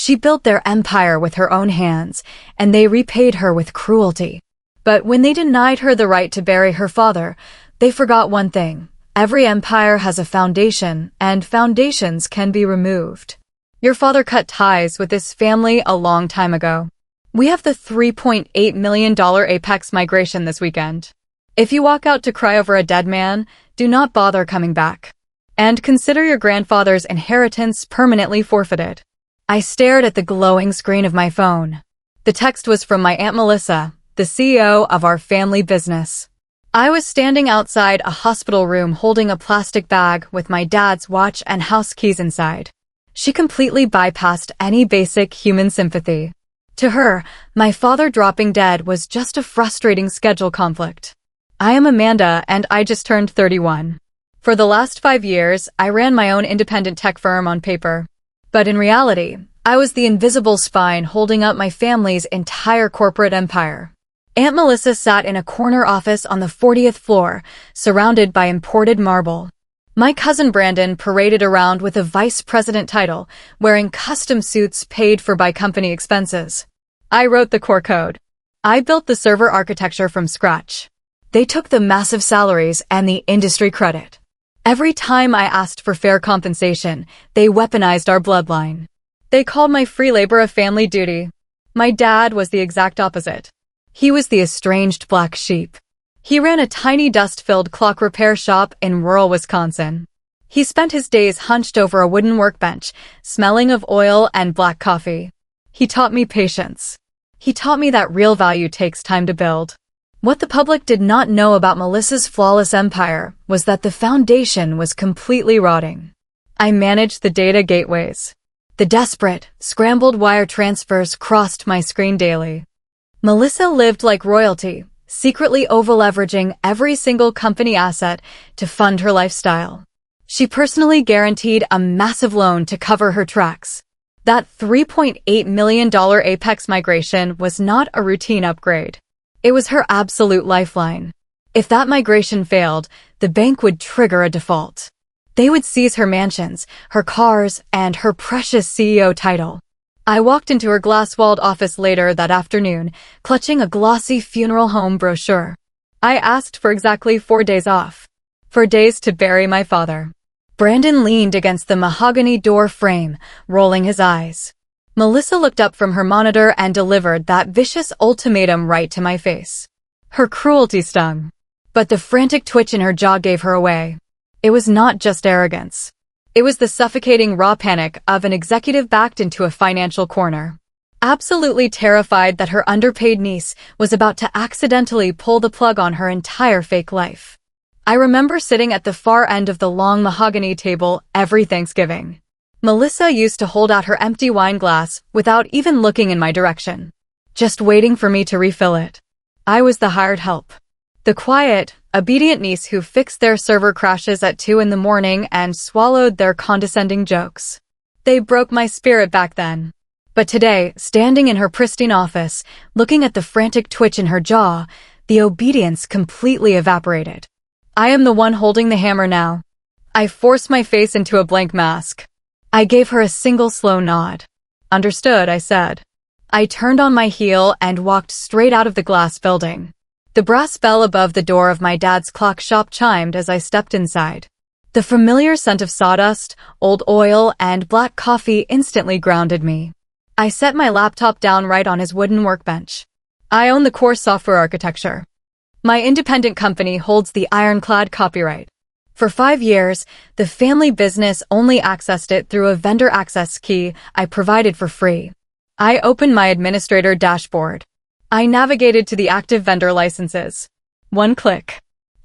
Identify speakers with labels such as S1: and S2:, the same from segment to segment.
S1: She built their empire with her own hands, and they repaid her with cruelty. But when they denied her the right to bury her father, they forgot one thing. Every empire has a foundation, and foundations can be removed. Your father cut ties with this family a long time ago. We have the $3.8 million Apex migration this weekend. If you walk out to cry over a dead man, do not bother coming back. And consider your grandfather's inheritance permanently forfeited. I stared at the glowing screen of my phone. The text was from my Aunt Melissa, the CEO of our family business. I was standing outside a hospital room holding a plastic bag with my dad's watch and house keys inside. She completely bypassed any basic human sympathy. To her, my father dropping dead was just a frustrating schedule conflict. I am Amanda, and I just turned 31. For the last 5 years, I ran my own independent tech firm on paper. But in reality, I was the invisible spine holding up my family's entire corporate empire. Aunt Melissa sat in a corner office on the 40th floor, surrounded by imported marble. My cousin Brandon paraded around with a vice president title, wearing custom suits paid for by company expenses. I wrote the core code. I built the server architecture from scratch. They took the massive salaries and the industry credit. Every time I asked for fair compensation, they weaponized our bloodline. They called my free labor a family duty. My dad was the exact opposite. He was the estranged black sheep. He ran a tiny dust-filled clock repair shop in rural Wisconsin. He spent his days hunched over a wooden workbench, smelling of oil and black coffee. He taught me patience. He taught me that real value takes time to build. What the public did not know about Melissa's flawless empire was that the foundation was completely rotting. I managed the data gateways. The desperate, scrambled wire transfers crossed my screen daily. Melissa lived like royalty, secretly over-leveraging every single company asset to fund her lifestyle. She personally guaranteed a massive loan to cover her tracks. That $3.8 million Apex migration was not a routine upgrade. It was her absolute lifeline. If that migration failed, the bank would trigger a default. They would seize her mansions, her cars, and her precious CEO title. I walked into her glass-walled office later that afternoon, clutching a glossy funeral home brochure. I asked for exactly 4 days off. 4 days to bury my father. Brandon leaned against the mahogany door frame, rolling his eyes. Melissa looked up from her monitor and delivered that vicious ultimatum right to my face. Her cruelty stung. But the frantic twitch in her jaw gave her away. It was not just arrogance. It was the suffocating raw panic of an executive backed into a financial corner. Absolutely terrified that her underpaid niece was about to accidentally pull the plug on her entire fake life. I remember sitting at the far end of the long mahogany table every Thanksgiving. Melissa used to hold out her empty wine glass without even looking in my direction, just waiting for me to refill it. I was the hired help. The quiet, obedient niece who fixed their server crashes at 2 in the morning and swallowed their condescending jokes. They broke my spirit back then. But today, standing in her pristine office, looking at the frantic twitch in her jaw, the obedience completely evaporated. I am the one holding the hammer now. I forced my face into a blank mask. I gave her a single slow nod. Understood, I said. I turned on my heel and walked straight out of the glass building. The brass bell above the door of my dad's clock shop chimed as I stepped inside. The familiar scent of sawdust, old oil, and black coffee instantly grounded me. I set my laptop down right on his wooden workbench. I own the core software architecture. My independent company holds the ironclad copyright. For 5 years, the family business only accessed it through a vendor access key I provided for free. I opened my administrator dashboard. I navigated to the active vendor licenses. 1 click.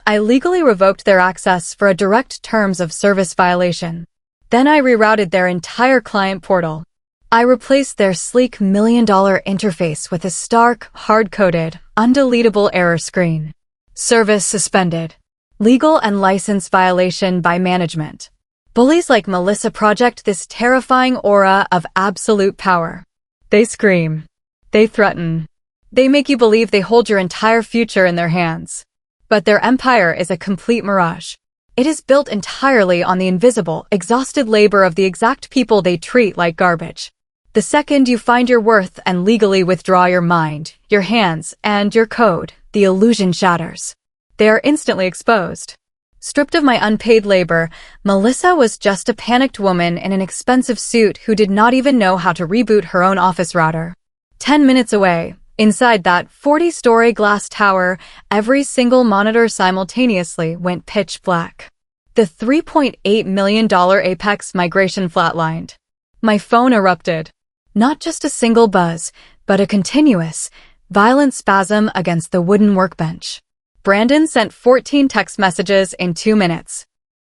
S1: I legally revoked their access for a direct terms of service violation. Then I rerouted their entire client portal. I replaced their sleek million-dollar interface with a stark, hard-coded, undeletable error screen. Service suspended. Legal and license violation by management. Bullies like Melissa project this terrifying aura of absolute power. They scream. They threaten. They make you believe they hold your entire future in their hands. But their empire is a complete mirage. It is built entirely on the invisible, exhausted labor of the exact people they treat like garbage. The second you find your worth and legally withdraw your mind, your hands, and your code, the illusion shatters. They are instantly exposed. Stripped of my unpaid labor, Melissa was just a panicked woman in an expensive suit who did not even know how to reboot her own office router. 10 minutes away, inside that 40-story glass tower, every single monitor simultaneously went pitch black. The $3.8 million Apex migration flatlined. My phone erupted. Not just a single buzz, but a continuous, violent spasm against the wooden workbench. Brandon sent 14 text messages in 2 minutes.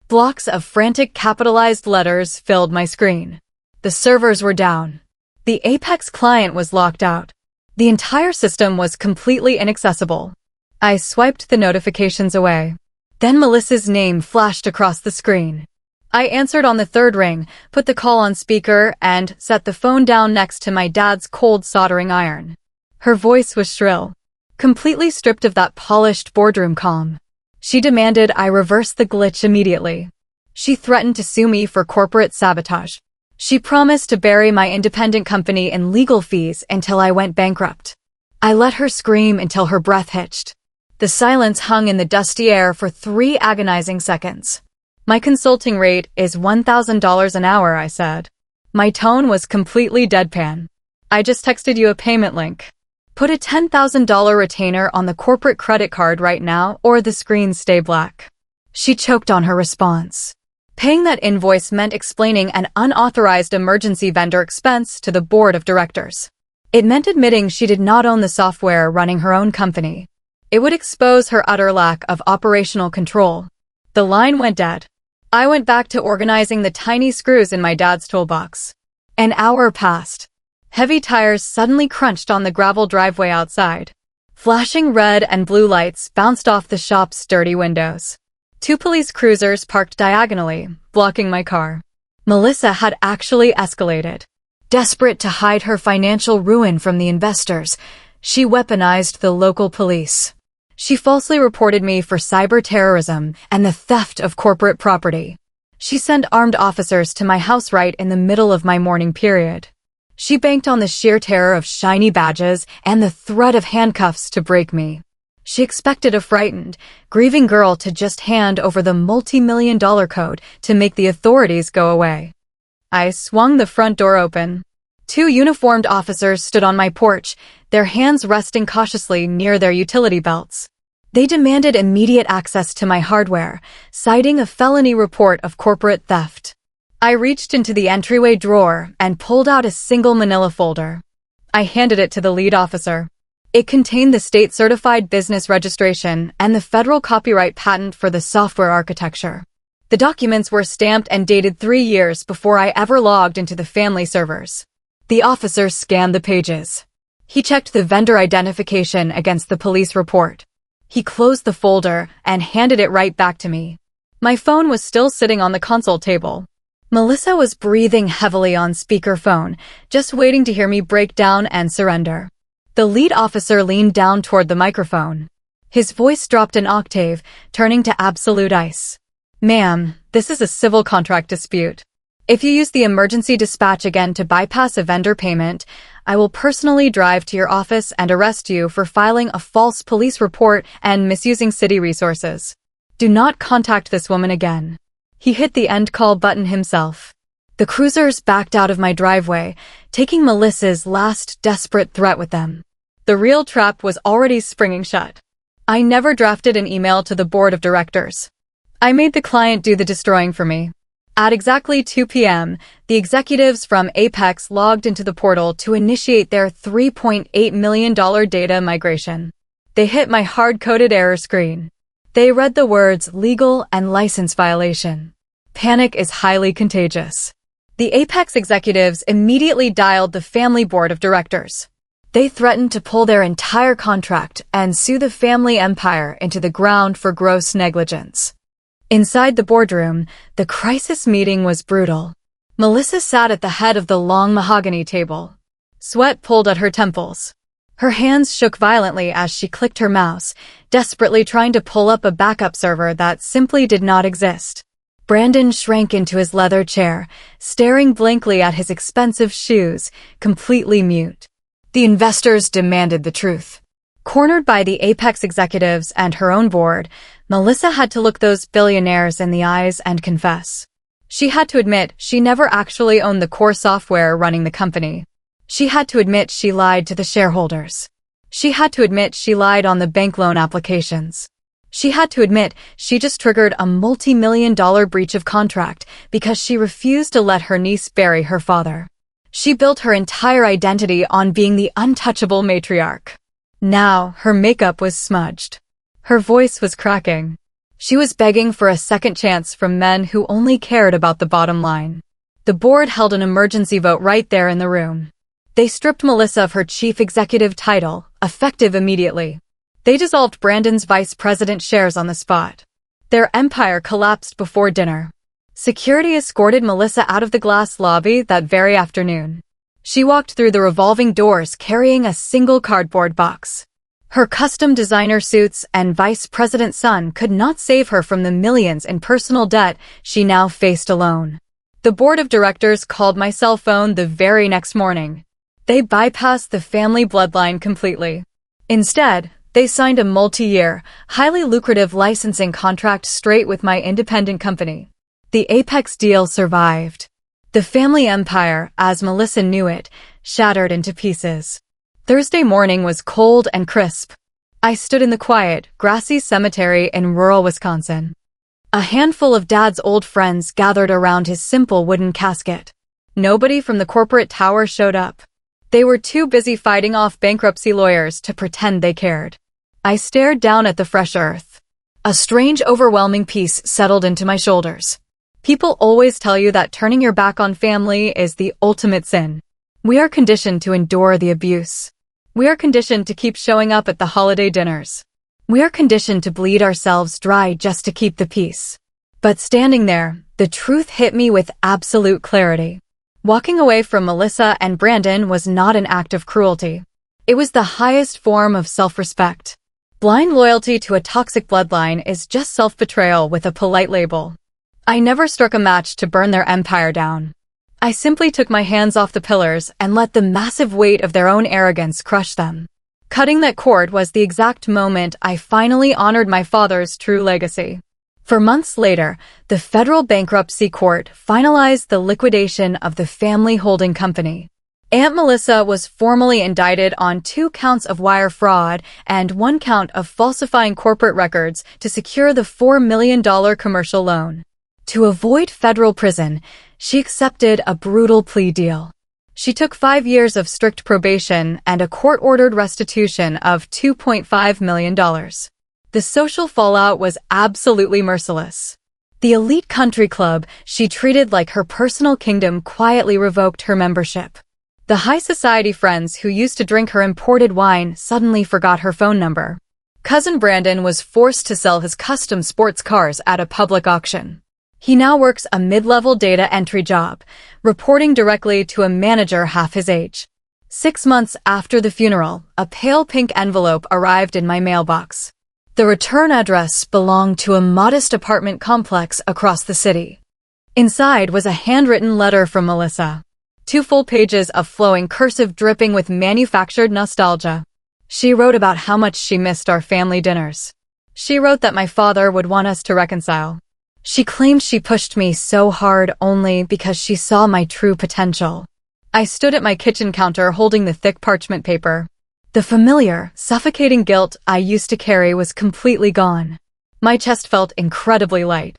S1: Blocks of frantic capitalized letters filled my screen. The servers were down. The Apex client was locked out. The entire system was completely inaccessible. I swiped the notifications away. Then Melissa's name flashed across the screen. I answered on the third ring, put the call on speaker, and set the phone down next to my dad's cold soldering iron. Her voice was shrill, completely stripped of that polished boardroom calm. She demanded I reverse the glitch immediately. She threatened to sue me for corporate sabotage. She promised to bury my independent company in legal fees until I went bankrupt. I let her scream until her breath hitched. The silence hung in the dusty air for 3 agonizing seconds. My consulting rate is $1,000 an hour, I said. My tone was completely deadpan. I just texted you a payment link. Put a $10,000 retainer on the corporate credit card right now or the screens stay black. She choked on her response. Paying that invoice meant explaining an unauthorized emergency vendor expense to the board of directors. It meant admitting she did not own the software running her own company. It would expose her utter lack of operational control. The line went dead. I went back to organizing the tiny screws in my dad's toolbox. An hour passed. Heavy tires suddenly crunched on the gravel driveway outside. Flashing red and blue lights bounced off the shop's dirty windows. 2 police cruisers parked diagonally, blocking my car. Melissa had actually escalated. Desperate to hide her financial ruin from the investors, she weaponized the local police. She falsely reported me for cyber terrorism and the theft of corporate property. She sent armed officers to my house right in the middle of my mourning period. She banked on the sheer terror of shiny badges and the threat of handcuffs to break me. She expected a frightened, grieving girl to just hand over the multi-million-dollar code to make the authorities go away. I swung the front door open. 2 uniformed officers stood on my porch, their hands resting cautiously near their utility belts. They demanded immediate access to my hardware, citing a felony report of corporate theft. I reached into the entryway drawer and pulled out a single manila folder. I handed it to the lead officer. It contained the state-certified business registration and the federal copyright patent for the software architecture. The documents were stamped and dated 3 years before I ever logged into the family servers. The officer scanned the pages. He checked the vendor identification against the police report. He closed the folder and handed it right back to me. My phone was still sitting on the console table. Melissa was breathing heavily on speakerphone, just waiting to hear me break down and surrender. The lead officer leaned down toward the microphone. His voice dropped an octave, turning to absolute ice. Ma'am, this is a civil contract dispute. If you use the emergency dispatch again to bypass a vendor payment, I will personally drive to your office and arrest you for filing a false police report and misusing city resources. Do not contact this woman again. He hit the end call button himself. The cruisers backed out of my driveway, taking Melissa's last desperate threat with them. The real trap was already springing shut. I never drafted an email to the board of directors. I made the client do the destroying for me. At exactly 2 p.m., the executives from Apex logged into the portal to initiate their $3.8 million data migration. They hit my hard-coded error screen. They read the words legal and license violation. Panic is highly contagious. The Apex executives immediately dialed the family board of directors. They threatened to pull their entire contract and sue the family empire into the ground for gross negligence. Inside the boardroom, the crisis meeting was brutal. Melissa sat at the head of the long mahogany table. Sweat pulled at her temples. Her hands shook violently as she clicked her mouse, desperately trying to pull up a backup server that simply did not exist. Brandon shrank into his leather chair, staring blankly at his expensive shoes, completely mute. The investors demanded the truth. Cornered by the Apex executives and her own board, Melissa had to look those billionaires in the eyes and confess. She had to admit she never actually owned the core software running the company. She had to admit she lied to the shareholders. She had to admit she lied on the bank loan applications. She had to admit she just triggered a multi-million-dollar breach of contract because she refused to let her niece bury her father. She built her entire identity on being the untouchable matriarch. Now, her makeup was smudged. Her voice was cracking. She was begging for a second chance from men who only cared about the bottom line. The board held an emergency vote right there in the room. They stripped Melissa of her chief executive title, effective immediately. They dissolved Brandon's vice president shares on the spot. Their empire collapsed before dinner. Security escorted Melissa out of the glass lobby that very afternoon. She walked through the revolving doors carrying a single cardboard box. Her custom designer suits and vice president's son could not save her from the millions in personal debt she now faced alone. The board of directors called my cell phone the very next morning. They bypassed the family bloodline completely. Instead, they signed a multi-year, highly lucrative licensing contract straight with my independent company. The Apex deal survived. The family empire, as Melissa knew it, shattered into pieces. Thursday morning was cold and crisp. I stood in the quiet, grassy cemetery in rural Wisconsin. A handful of Dad's old friends gathered around his simple wooden casket. Nobody from the corporate tower showed up. They were too busy fighting off bankruptcy lawyers to pretend they cared. I stared down at the fresh earth. A strange, overwhelming peace settled into my shoulders. People always tell you that turning your back on family is the ultimate sin. We are conditioned to endure the abuse. We are conditioned to keep showing up at the holiday dinners. We are conditioned to bleed ourselves dry just to keep the peace. But standing there, the truth hit me with absolute clarity. Walking away from Melissa and Brandon was not an act of cruelty. It was the highest form of self-respect. Blind loyalty to a toxic bloodline is just self-betrayal with a polite label. I never struck a match to burn their empire down. I simply took my hands off the pillars and let the massive weight of their own arrogance crush them. Cutting that cord was the exact moment I finally honored my father's true legacy. For months later, the federal bankruptcy court finalized the liquidation of the family holding company. Aunt Melissa was formally indicted on 2 counts of wire fraud and 1 count of falsifying corporate records to secure the $4 million commercial loan. To avoid federal prison, she accepted a brutal plea deal. She took 5 years of strict probation and a court-ordered restitution of $2.5 million. The social fallout was absolutely merciless. The elite country club she treated like her personal kingdom quietly revoked her membership. The high society friends who used to drink her imported wine suddenly forgot her phone number. Cousin Brandon was forced to sell his custom sports cars at a public auction. He now works a mid-level data entry job, reporting directly to a manager half his age. 6 months after the funeral, a pale pink envelope arrived in my mailbox. The return address belonged to a modest apartment complex across the city. Inside was a handwritten letter from Melissa. 2 full pages of flowing cursive dripping with manufactured nostalgia. She wrote about how much she missed our family dinners. She wrote that my father would want us to reconcile. She claimed she pushed me so hard only because she saw my true potential. I stood at my kitchen counter holding the thick parchment paper. The familiar, suffocating guilt I used to carry was completely gone. My chest felt incredibly light.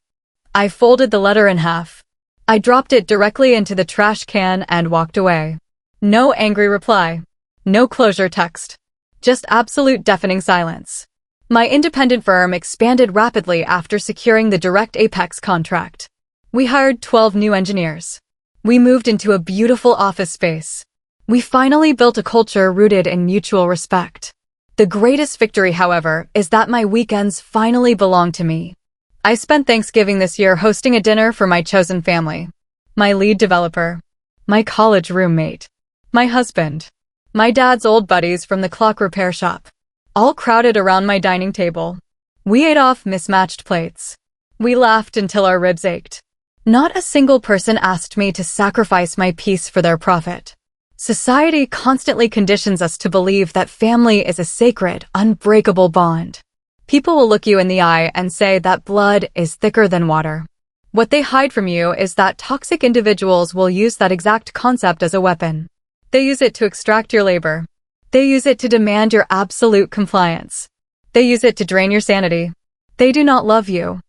S1: I folded the letter in half. I dropped it directly into the trash can and walked away. No angry reply. No closure text. Just absolute deafening silence. My independent firm expanded rapidly after securing the direct Apex contract. We hired 12 new engineers. We moved into a beautiful office space. We finally built a culture rooted in mutual respect. The greatest victory, however, is that my weekends finally belong to me. I spent Thanksgiving this year hosting a dinner for my chosen family. My lead developer. My college roommate. My husband. My dad's old buddies from the clock repair shop. All crowded around my dining table. We ate off mismatched plates. We laughed until our ribs ached. Not a single person asked me to sacrifice my peace for their profit. Society constantly conditions us to believe that family is a sacred, unbreakable bond. People will look you in the eye and say that blood is thicker than water. What they hide from you is that toxic individuals will use that exact concept as a weapon. They use it to extract your labor. They use it to demand your absolute compliance. They use it to drain your sanity. They do not love you.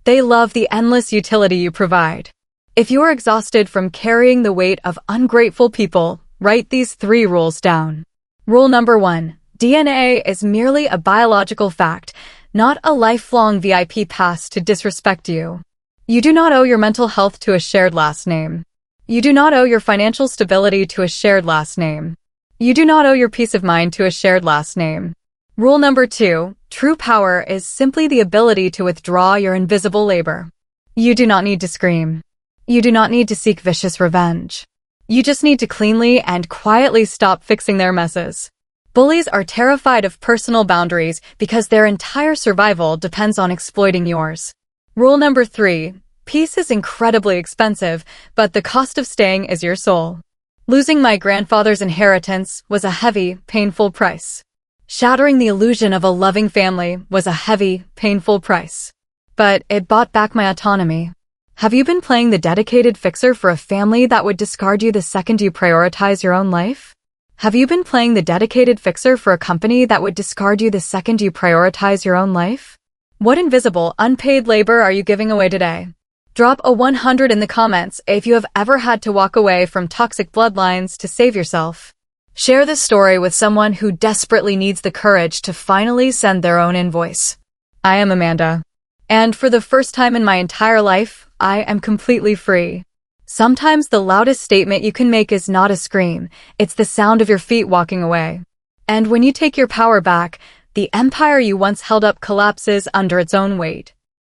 S1: They love the endless utility you provide. If you are exhausted from carrying the weight of ungrateful people, write these 3 rules down. Rule number 1. DNA is merely a biological fact, not a lifelong VIP pass to disrespect you. You do not owe your mental health to a shared last name. You do not owe your financial stability to a shared last name. You do not owe your peace of mind to a shared last name. Rule number 2. True power is simply the ability to withdraw your invisible labor. You do not need to scream. You do not need to seek vicious revenge. You just need to cleanly and quietly stop fixing their messes. Bullies are terrified of personal boundaries because their entire survival depends on exploiting yours. Rule number 3. Peace is incredibly expensive, but the cost of staying is your soul. Losing my grandfather's inheritance was a heavy, painful price. Shattering the illusion of a loving family was a heavy, painful price. But it bought back my autonomy. Have you been playing the dedicated fixer for a family that would discard you the second you prioritize your own life? Have you been playing the dedicated fixer for a company that would discard you the second you prioritize your own life? What invisible, unpaid labor are you giving away today? Drop a 100 in the comments if you have ever had to walk away from toxic bloodlines to save yourself. Share this story with someone who desperately needs the courage to finally send their own invoice. I am Amanda. And for the first time in my entire life, I am completely free. Sometimes the loudest statement you can make is not a scream, it's the sound of your feet walking away. And when you take your power back, the empire you once held up collapses under its own weight.